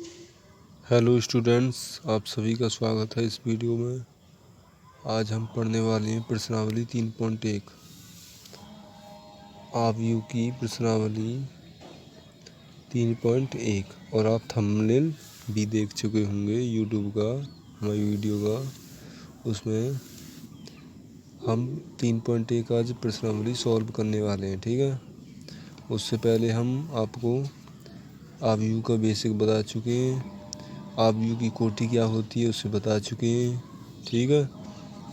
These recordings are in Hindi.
हेलो स्टूडेंट्स, आप सभी का स्वागत है इस वीडियो में। आज हम पढ़ने वाले हैं प्रश्नावली 3.1 आव्यूह की प्रश्नावली 3.1 और आप थंबनेल भी देख चुके होंगे यूट्यूब का, हमारी वीडियो का। उसमें हम 3.1 आज प्रश्नावली सॉल्व करने वाले हैं, ठीक है। उससे पहले हम आपको आव्यूह का बेसिक बता चुके हैं, आव्यूह की कोटि क्या होती है उसे बता चुके हैं, ठीक है।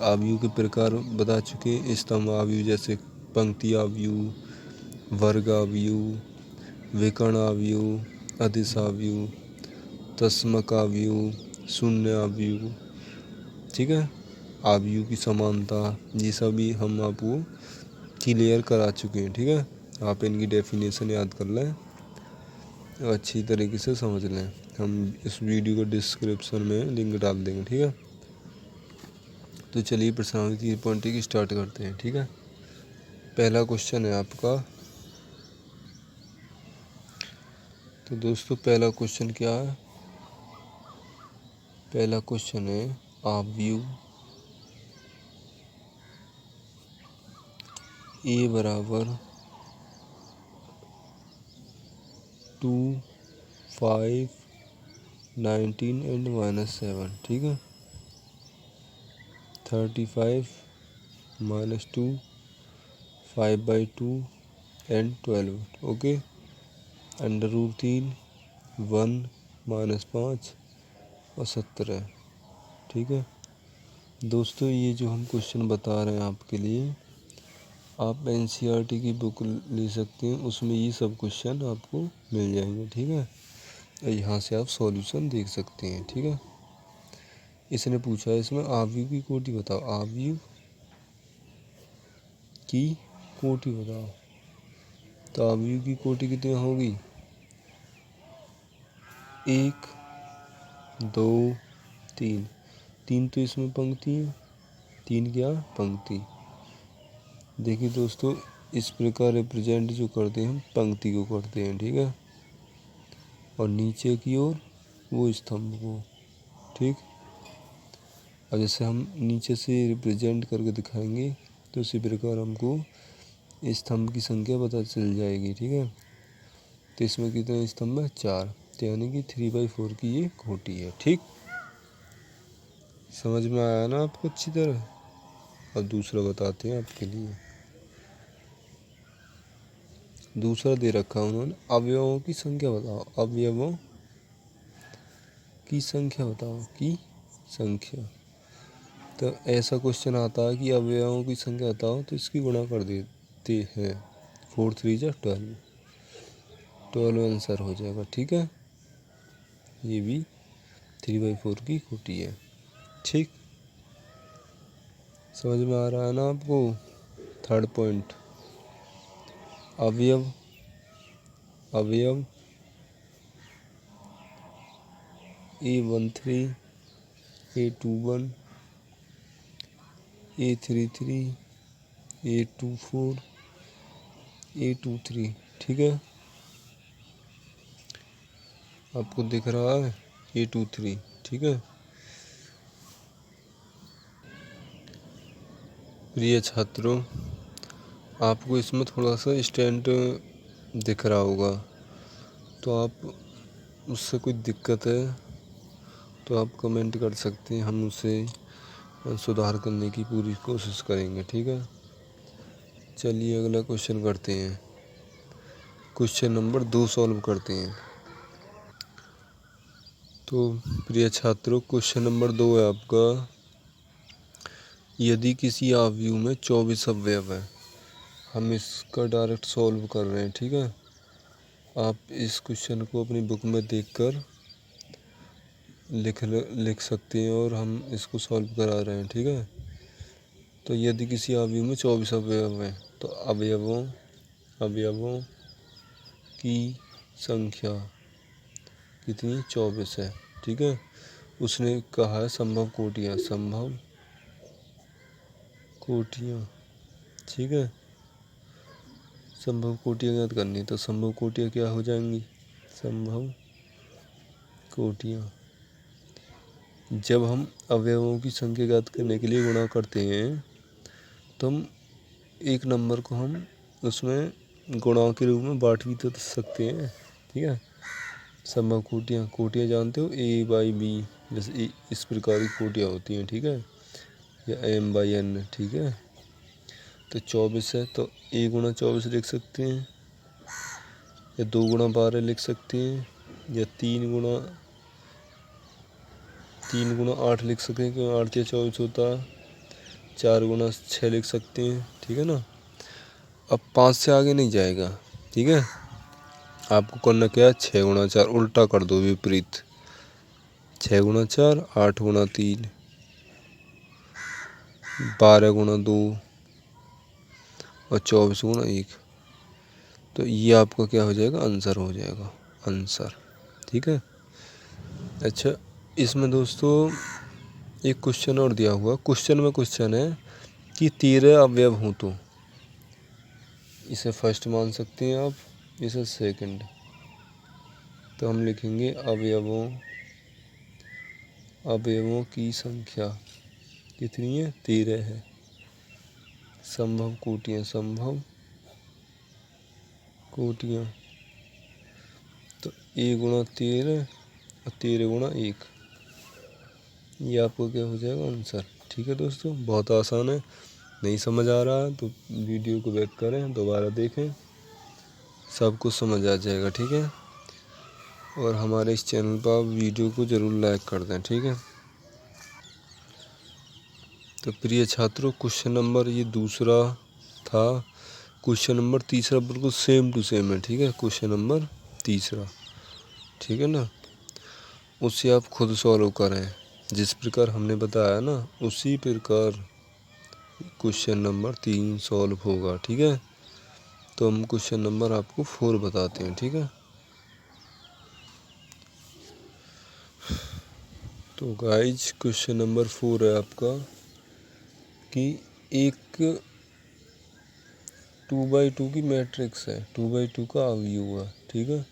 आव्यूह के प्रकार बता चुके हैं, स्तंभ आव्यूह जैसे पंक्ति आव्यूह, वर्ग आव्यूह, विकर्ण आव्यूह, अदिश आव्यूह, तस्मक आव्यूह, शून्य आव्यूह, ठीक है। आव्यूह की समानता, ये सभी हम आपको क्लियर करा चुके हैं, ठीक है। आप इनकी डेफिनेशन याद कर लें और अच्छी तरीके से समझ लें। हम इस वीडियो को डिस्क्रिप्शन में लिंक डाल देंगे, ठीक है। तो चलिए प्रश्नावली 3.1 स्टार्ट करते हैं, ठीक है। पहला क्वेश्चन है आपका। तो दोस्तों पहला क्वेश्चन क्या है? पहला क्वेश्चन है आव्यूह ए बराबर 2, 5, 19 एंड -7, ठीक है। 35 -2, 5/2 एंड 12, ओके। √3, 1, -5 और 17, ठीक है। दोस्तों ये जो हम क्वेश्चन बता रहे हैं आपके लिए, आप एनसीईआरटी की बुक ले सकते हैं, उसमें ये सब क्वेश्चन आपको मिल जाएंगे, ठीक है। और यहाँ से आप सॉल्यूशन देख सकते हैं, ठीक है। इसने पूछा है इसमें आव्यूह की कोटि बताओ, आव्यूह की कोटि बताओ। तो आव्यूह की कोटि कितनी होगी? 1, 2, 3। 3 तो इसमें पंक्ति है, 3 क्या पंक्ति। देखिए दोस्तों, इस प्रकार रिप्रेजेंट जो करते हैं हम पंक्ति को करते हैं, ठीक है। और नीचे की ओर वो स्तंभ को, ठीक। अब जैसे हम नीचे से रिप्रेजेंट करके दिखाएंगे तो इसी प्रकार हमको स्तंभ की संख्या पता चल जाएगी, ठीक है। तो इसमें कितने स्तंभ है? 4, तो यानी कि 3/4 की ये कोटि है, ठीक। समझ में आया ना आपको अच्छी तरह? अब दूसरा बताते हैं आपके लिए। दूसरा दे रखा उन्होंने, अवयवों की संख्या बताओ, अवयवों की संख्या बताओ, की संख्या। तो ऐसा क्वेश्चन आता है कि अवयवों की संख्या बताओ, तो इसकी गुणा कर देते हैं। 4 3 जा 12, 12 आंसर हो जाएगा, ठीक है। ये भी 3/4 की कोटि है, ठीक। समझ में आ रहा है ना आपको? थर्ड पॉइंट, अवयव, अवयव A13, A21, A33, A24, A23, ठीक है। आपको दिख रहा है A23, ठीक है। प्रिय छात्रों, आपको इसमें थोड़ा सा स्टैंड दिख रहा होगा, तो आप उससे कोई दिक्कत है तो आप कमेंट कर सकते हैं, हम उसे सुधार करने की पूरी कोशिश करेंगे, ठीक है। चलिए अगला क्वेश्चन करते हैं। क्वेश्चन नंबर 2 सॉल्व करते हैं। तो प्रिय छात्रों, क्वेश्चन नंबर 2 है आपका, यदि किसी आव्यूह में 24 अवयव है। हम इसका डायरेक्ट सॉल्व कर रहे हैं, ठीक है। आप इस क्वेश्चन को अपनी बुक में देखकर लिख सकते हैं और हम इसको सॉल्व करा रहे हैं, ठीक है। तो यदि किसी आव्यूह में 24 अवयव हैं, तो अवयवों की संख्या कितनी? 24 है, ठीक है। उसने कहा है संभव कोटियाँ, संभव कोटियाँ, ठीक है। संभव कोटियाँ याद करनी, तो संभव कोटियाँ क्या हो जाएंगी? संभव कोटियाँ। जब हम अवयवों की संख्या ज्ञात करने के लिए गुणा करते हैं तो हम एक नंबर को हम उसमें गुणा के रूप में बांट भी तो सकते हैं, ठीक है। संभव कोटियाँ, कोटियाँ जानते हो A/B, जैसे इस प्रकार की कोटियाँ होती हैं, ठीक है, या M/N, ठीक है। तो 24 है तो A गुणा 24 लिख सकते हैं, या 2 गुणा 12 लिख सकते हैं, या 3 गुणा 8 लिख सकते हैं क्योंकि 8 या 24 होता है, 4 गुणा 6 लिख सकते हैं, ठीक है ना। अब 5 से आगे नहीं जाएगा, ठीक है। आपको करना क्या है, 6 गुणा 4 उल्टा कर दो, विपरीत। 6 गुणा 4 8 गुणा 3 12 गुणा 2 और 24 गुणा 1। तो ये आपका क्या हो जाएगा, आंसर हो जाएगा, आंसर, ठीक है। अच्छा, इसमें दोस्तों एक क्वेश्चन और दिया हुआ, क्वेश्चन है कि 13 अवयव हों तो इसे फर्स्ट मान सकते हैं आप, इसे सेकंड। तो हम लिखेंगे अवयवों की संख्या कितनी है, 13 है। संभव कोटियाँ तो A गुणा 13 और 13 गुणा 1, ये आपको क्या हो जाएगा, आंसर, ठीक है दोस्तों। बहुत आसान है, नहीं समझ आ रहा है तो वीडियो को बैक करें, दोबारा देखें, सब कुछ समझ आ जाएगा, ठीक है। और हमारे इस चैनल पर आप वीडियो को ज़रूर लाइक कर दें, ठीक है। तो प्रिय छात्रों, क्वेश्चन नंबर ये दूसरा था। क्वेश्चन नंबर तीसरा बिल्कुल सेम टू सेम है, ठीक है। क्वेश्चन नंबर तीसरा, ठीक है ना, उसे आप खुद सॉल्व करें, जिस प्रकार हमने बताया ना उसी प्रकार क्वेश्चन नंबर 3 सॉल्व होगा, ठीक है। तो हम क्वेश्चन नंबर आपको 4 बताते हैं, ठीक है। तो गाइज क्वेश्चन नंबर 4 है आपका कि एक 2/2 की मैट्रिक्स है, 2/2 का अवयव है, ठीक है।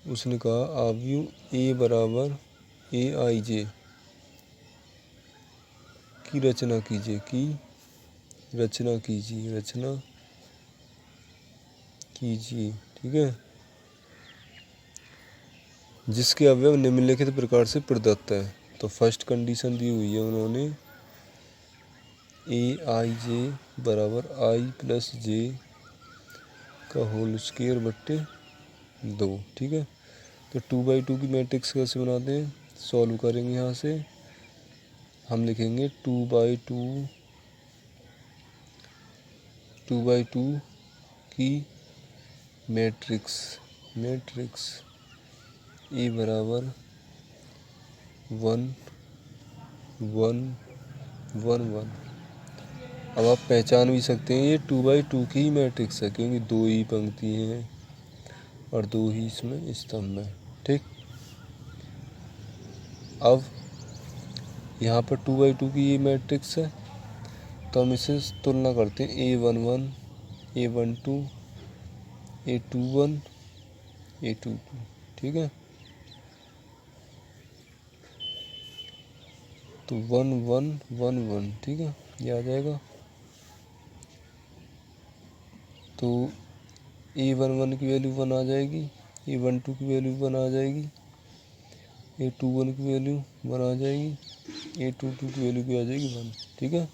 उसने कहा अवयव A बराबर AIJ की रचना कीजिए, ठीक है। जिसके अवयव निम्नलिखित प्रकार से प्रदत्त है। तो फर्स्ट कंडीशन दी हुई है उन्होंने, AIJ बराबर I+J का होल स्क्वायर बट्टे 2, ठीक है। तो 2/2 की मैट्रिक्स कैसे बनाते हैं, सॉल्व करेंगे। यहाँ से हम लिखेंगे 2/2 की मैट्रिक्स A बराबर 1 1 1 1। अब आप पहचान भी सकते हैं ये 2/2 की मैट्रिक्स है क्योंकि 2 ही पंक्ति हैं और 2 ही इसमें स्तंभ है, ठीक। अब यहाँ पर 2/2 की ये मैट्रिक्स है तो हम इसे तुलना करते हैं, A11 A12 A21 A22, ठीक है। तो 1 1 1 1, ठीक है, ये आ जाएगा। तो A11 की वैल्यू 1 आ जाएगी, A12 की वैल्यू 1 आ जाएगी, A21 की वैल्यू 1 आ जाएगी, A22 की वैल्यू भी आ जाएगी 1, ठीक है।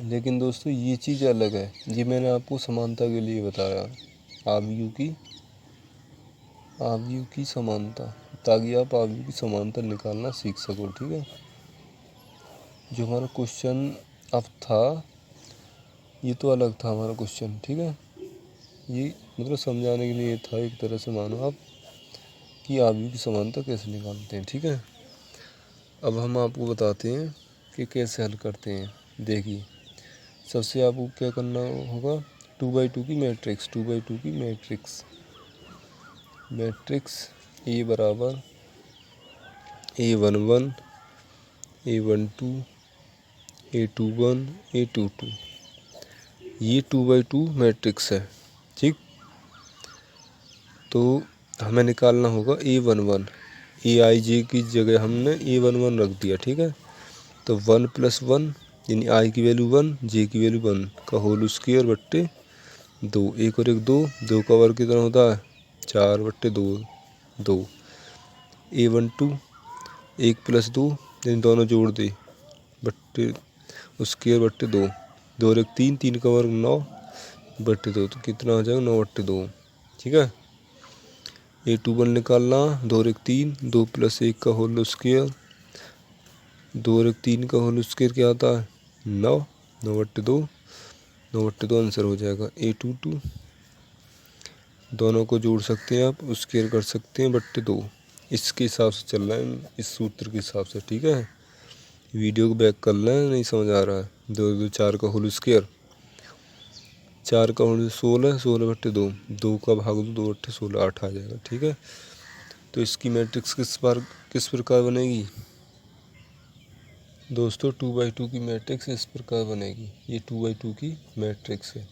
लेकिन दोस्तों ये चीज़ अलग है, ये मैंने आपको समानता के लिए बताया, अवयव की समानता, ताकि आप अवयव की समानता निकालना सीख सको, ठीक है। जो हमारा क्वेश्चन अब था ये तो अलग था हमारा क्वेश्चन, ठीक है। ये मतलब समझाने के लिए था, एक तरह से मानो आप कि अवयव की समानता कैसे निकालते हैं, ठीक है। अब हम आपको बताते हैं कि कैसे हल करते हैं। देखिए, सबसे आपको क्या करना होगा, 2/2 की मैट्रिक्स A बराबर A11 A12 A21 A22, ये 2/2 मैट्रिक्स है, ठीक। तो हमें निकालना होगा A11। AIJ की जगह हमने A11 रख दिया, ठीक है। तो 1 + 1 यानी I की वैल्यू 1, J की वैल्यू 1 का होल स्क्वायर बट्टे 2। 1 और 1 2, 2 का वर्ग कितना होता है 4 बट्टे 2 2। A12 1 + 2 यानी दोनों जोड़ दे बट्टे स्क्वायर बट्टे 2। 2 और 1 3, 3 का वर्ग 9 बट्टे 2, तो कितना हो जाएगा 9 बट्टे 2, ठीक है। A21 निकालना, 2 और 1 3, 2 + 1 का होल स्क्वायर, 2 और 1 3 का होल स्क्वायर क्या आता है 9, 9 बट्टे 2, 9 बट्टे 2 आंसर हो जाएगा। A22 दोनों को जोड़ सकते हैं आप, स्क्वायर कर सकते हैं बट्टे 2। इसके हिसाब से चल रहा है, इस सूत्र के हिसाब से, ठीक है। वीडियो को बैक कर लें, नहीं समझ आ रहा है। 2 2 4 का होल स्क्वायर, 4 का होल 16, 16 बट्टे 2, 2 का भाग 2 बट्टे 16, 8 आ जाएगा, ठीक है। तो इसकी मैट्रिक्स किस प्रकार बनेगी दोस्तों, 2/2 की मैट्रिक्स इस प्रकार बनेगी। ये 2/2 की मैट्रिक्स है,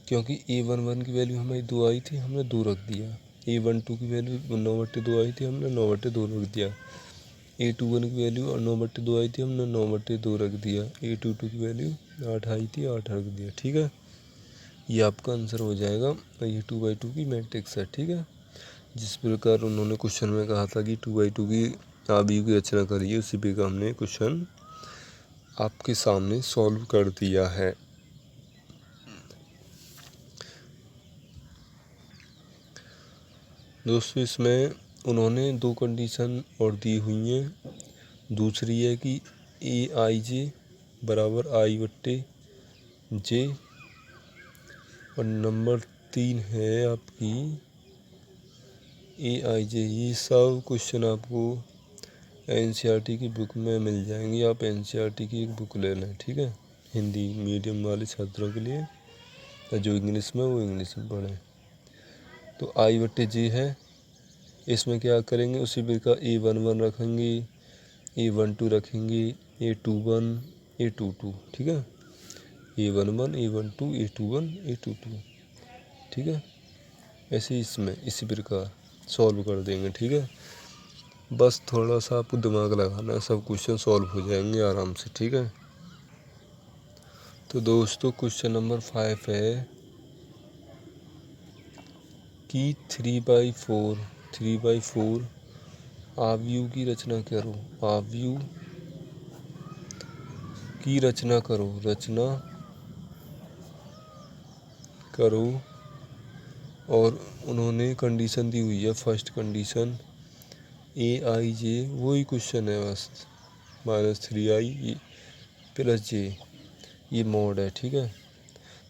क्योंकि A11 की वैल्यू हमारी 2 आई थी, हमने 2 रख दिया। A12 की वैल्यू 9/2 आई थी, हमने 9/2 रख दिया। A21 की वैल्यू 9/2 आई थी, हमने 9/2 रख दिया। A22 की वैल्यू 8 आई थी, 8 रख दिया, ठीक है। ये आपका आंसर हो जाएगा। ये 2/2 की मैट्रिक्स है, ठीक है। जिस प्रकार उन्होंने क्वेश्चन में कहा था कि 2/2 की आव्यूह की रचना करिए, उसी प्रकार हमने क्वेश्चन आपके सामने सॉल्व कर दिया है। दोस्तों इसमें उन्होंने 2 कंडीशन और दी हुई हैं। दूसरी है कि AIJ बराबर I/J, और नंबर 3 है आपकी AIJ। ये सब क्वेश्चन आपको NCERT की बुक में मिल जाएंगी। आप NCERT की एक बुक ले लें, ठीक है, हिंदी मीडियम वाले छात्रों के लिए, जो इंग्लिश में वो इंग्लिश में पढ़ें। तो I/J है, इसमें क्या करेंगे, उसी प्रकार A11 रखेंगे, A12 रखेंगे, A21, A22, ठीक है। A11, A12, A21, A22, ठीक है। ऐसे इसमें इसी प्रकार सॉल्व कर देंगे, ठीक है। बस थोड़ा सा आपको दिमाग लगाना है, सब क्वेश्चन सॉल्व हो जाएंगे आराम से, ठीक है। तो दोस्तों क्वेश्चन नंबर 5 है कि 3/4 आव्यूह की रचना करो। आव्यूह की रचना करो, और उन्होंने कंडीशन दी हुई है। फर्स्ट कंडीशन AIJ, वही क्वेश्चन है बस, -3I + J, ये मोड है, ठीक है।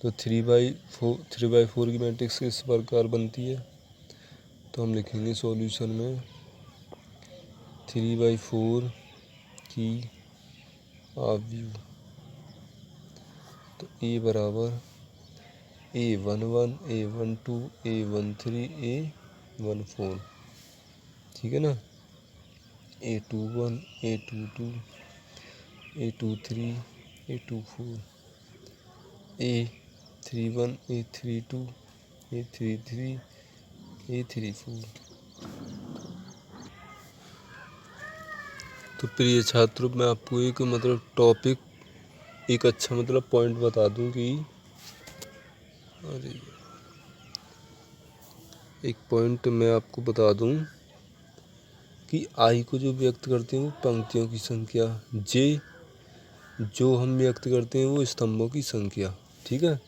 तो 3/4 की मैट्रिक्स किस प्रकार बनती है, तो हम लिखेंगे सॉल्यूशन में 3/4 की आव्यूह। तो A बराबर A11, A12, A13, A14, ठीक है ना। A21, A22, A23, A24, A31, A32, A33, A34। तो प्रिय छात्रों, मैं आपको एक टॉपिक, एक अच्छा पॉइंट बता दूं कि एक पॉइंट मैं आपको बता दूं कि I को जो व्यक्त करते हैं वो पंक्तियों की संख्या, J जो हम व्यक्त करते हैं वो स्तंभों की संख्या, ठीक है।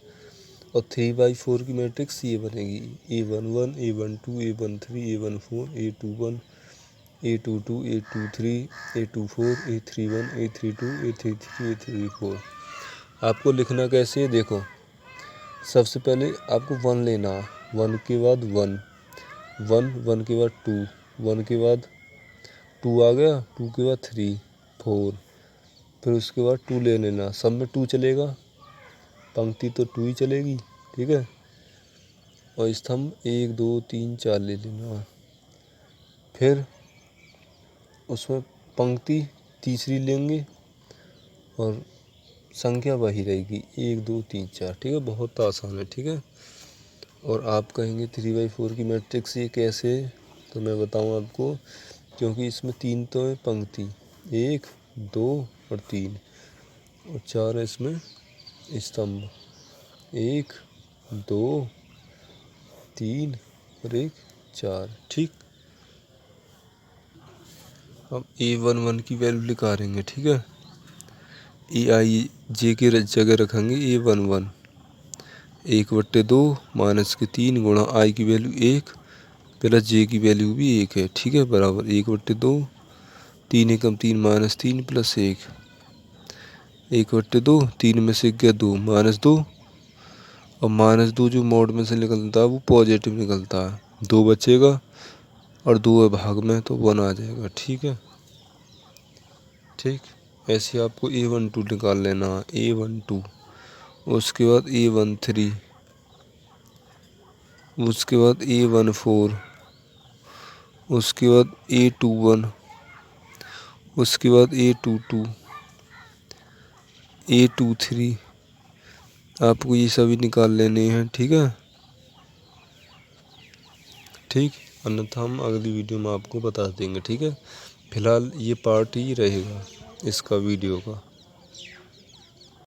और 3/4 की मैट्रिक्स ये बनेगी A11, A12, A13, A14, A21, A22, A23, A24, A31, A32, A33, A34। आपको लिखना कैसे है, देखो, सबसे पहले आपको 1 लेना है, 1 के बाद 1, 1 के बाद 2, 1 के बाद 2 आ गया, 2 के बाद 3, 4, फिर उसके बाद 2 ले लेना, सब में 2 चलेगा, पंक्ति तो 2 ही चलेगी, ठीक है। और स्तंभ 1 2 3 4 ले लेना, फिर उसमें पंक्ति तीसरी लेंगे और संख्या वही रहेगी 1 2 3 4, ठीक है। बहुत आसान है, ठीक है। और आप कहेंगे 3/4 की मैट्रिक्स ये कैसे, तो मैं बताऊं आपको, क्योंकि इसमें 3 तो है पंक्ति, 1 2 और 3, और 4 है इसमें स्तंभ, 1 2 3 और 1 4। ठीक, अब A11 की वैल्यू निकालेंगे। ठीक है, AIJ के जगह रखेंगे A11, 1/2 -3 गुणा I की वैल्यू 1 प्लस J की वैल्यू भी 1 है। ठीक है, बराबर 1/2, 3 एकम 3 -3 प्लस 1, 1/2, 3 में से गया 2 -2, और -2 जो मोड में से निकलता है वो पॉजिटिव निकलता है, 2 बचेगा और 2 है भाग में तो 1 आ जाएगा। ठीक है, ठीक, ऐसे आपको A12 निकाल लेना है, A12, उसके बाद A13, उसके बाद A14, उसके बाद A21, उसके बाद A22, A23, आपको ये सभी निकाल लेने हैं। ठीक है, ठीक, अन्यथा हम अगली वीडियो में आपको बता देंगे। ठीक है, फिलहाल ये पार्ट ही रहेगा इसका वीडियो का।